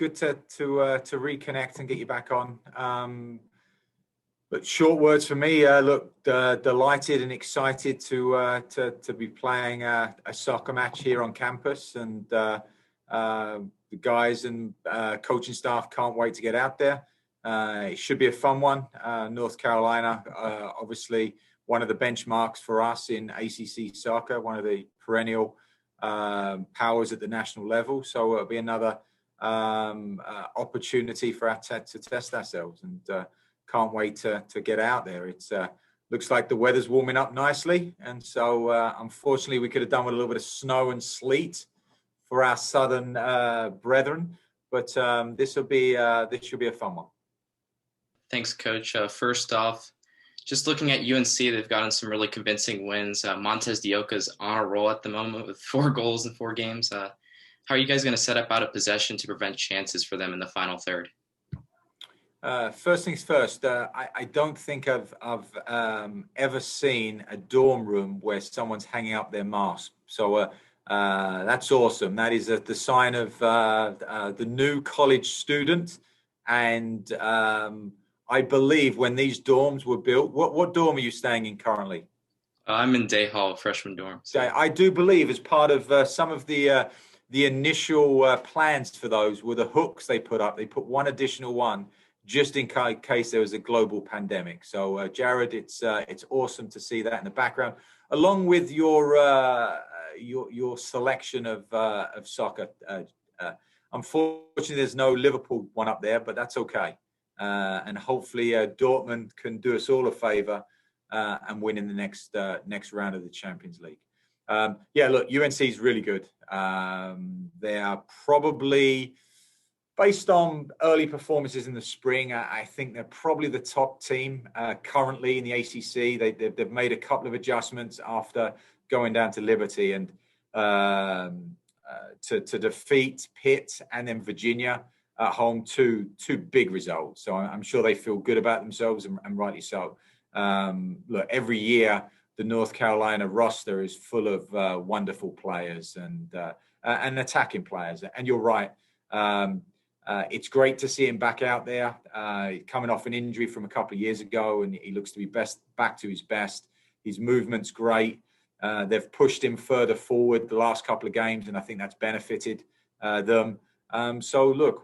good to reconnect and get you back on. But short words for me. Look, delighted and excited to be playing a soccer match here on campus, and the guys and coaching staff can't wait to get out there. It should be a fun one. North Carolina, obviously one of the benchmarks for us in ACC soccer, one of the perennial powers at the national level. So it'll be another opportunity for us to test ourselves, and can't wait to get out there. It's looks like the weather's warming up nicely, and so unfortunately we could have done with a little bit of snow and sleet for our southern brethren, but this should be a fun one. Thanks, Coach. First off, just looking at UNC, they've gotten some really convincing wins. Montez Dioka's on a roll at the moment with 4 goals in 4 games. How are you guys going to set up out of possession to prevent chances for them in the final third? First things first, I don't think I've ever seen a dorm room where someone's hanging up their mask. So that's awesome. That is the sign of the new college student. And I believe when these dorms were built, what dorm are you staying in currently? I'm in Day Hall, freshman dorm. So I do believe as part of some of the initial plans for those were the hooks they put up. They put one additional one just in case there was a global pandemic. So Jared, it's awesome to see that in the background, along with your selection of soccer. Unfortunately, there's no Liverpool one up there, but that's okay. And hopefully Dortmund can do us all a favor and win in the next round of the Champions League. Look, UNC is really good. They are probably, based on early performances in the spring, I think they're probably the top team currently in the ACC. They've made a couple of adjustments after going down to Liberty, and to defeat Pitt and then Virginia at home, two big results. So I'm sure they feel good about themselves, and rightly so. Look, every year the North Carolina roster is full of wonderful players and attacking players. And you're right. It's great to see him back out there, coming off an injury from a couple of years ago, and he looks to be back to his best. His movement's great. They've pushed him further forward the last couple of games, and I think that's benefited them. So look,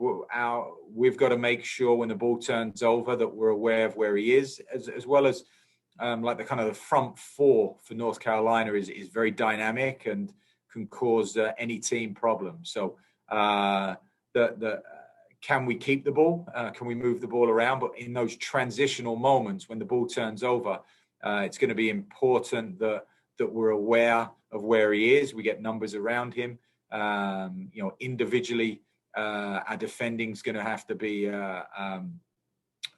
we've got to make sure when the ball turns over that we're aware of where he is, as well as like the kind of the front four for North Carolina is very dynamic and can cause any team problems. So can we keep the ball? Can we move the ball around? But in those transitional moments when the ball turns over, it's going to be important that we're aware of where he is. We get numbers around him. Individually, our defending is going to have to be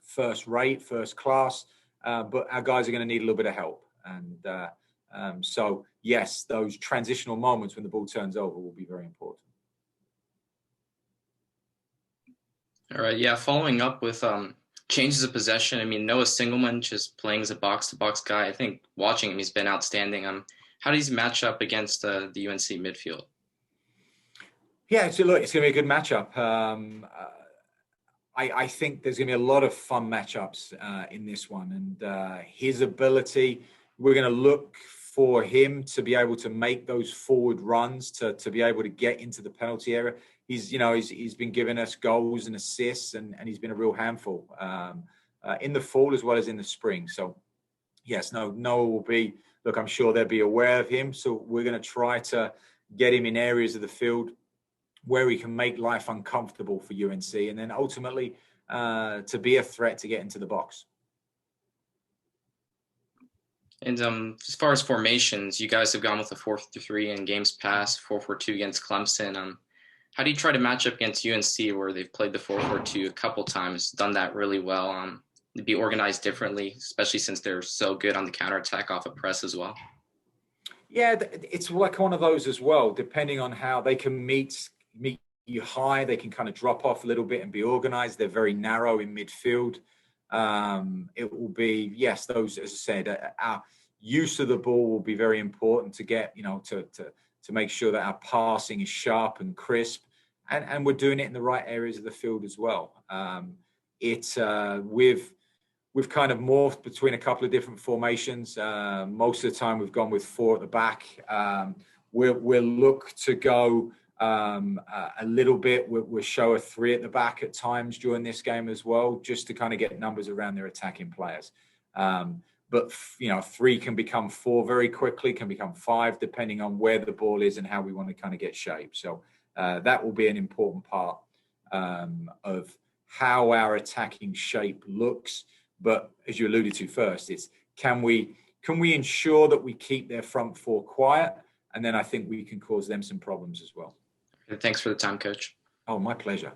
first rate, first class, but our guys are going to need a little bit of help. And so, yes, those transitional moments when the ball turns over will be very important. All right, yeah, following up with changes of possession. I mean, Noah Singleman just playing as a box-to-box guy. I think watching him, he's been outstanding. How does he match up against the UNC midfield? Yeah, so look, it's going to be a good matchup. I think there's going to be a lot of fun matchups in this one. And his ability, we're going to look for him to be able to make those forward runs, to be able to get into the penalty area. He's been giving us goals and assists, and he's been a real handful in the fall as well as in the spring. So, yes, Noah will be, look, I'm sure they'll be aware of him. So we're going to try to get him in areas of the field where he can make life uncomfortable for UNC, and then ultimately to be a threat to get into the box. And as far as formations, you guys have gone with a 4-3 in games past, 4-4-2 against Clemson. How do you try to match up against UNC, where they've played the 4-4-2 a couple times, done that really well? To be organized differently, especially since they're so good on the counterattack off a press as well. Yeah, it's like one of those as well. Depending on how they can meet you high, they can kind of drop off a little bit and be organized. They're very narrow in midfield. It will be, yes, those, as I said, our use of the ball will be very important to get, to make sure that our passing is sharp and crisp, and we're doing it in the right areas of the field as well. We've kind of morphed between a couple of different formations. Most of the time we've gone with 4 at the back. We'll look to go a little bit. We'll show a 3 at the back at times during this game as well, just to kind of get numbers around their attacking players. But 3 can become 4 very quickly, can become 5, depending on where the ball is and how we want to kind of get shape. So that will be an important part of how our attacking shape looks. But as you alluded to first, it's can we ensure that we keep their front 4 quiet? And then I think we can cause them some problems as well. Thanks for the time, Coach. Oh, my pleasure.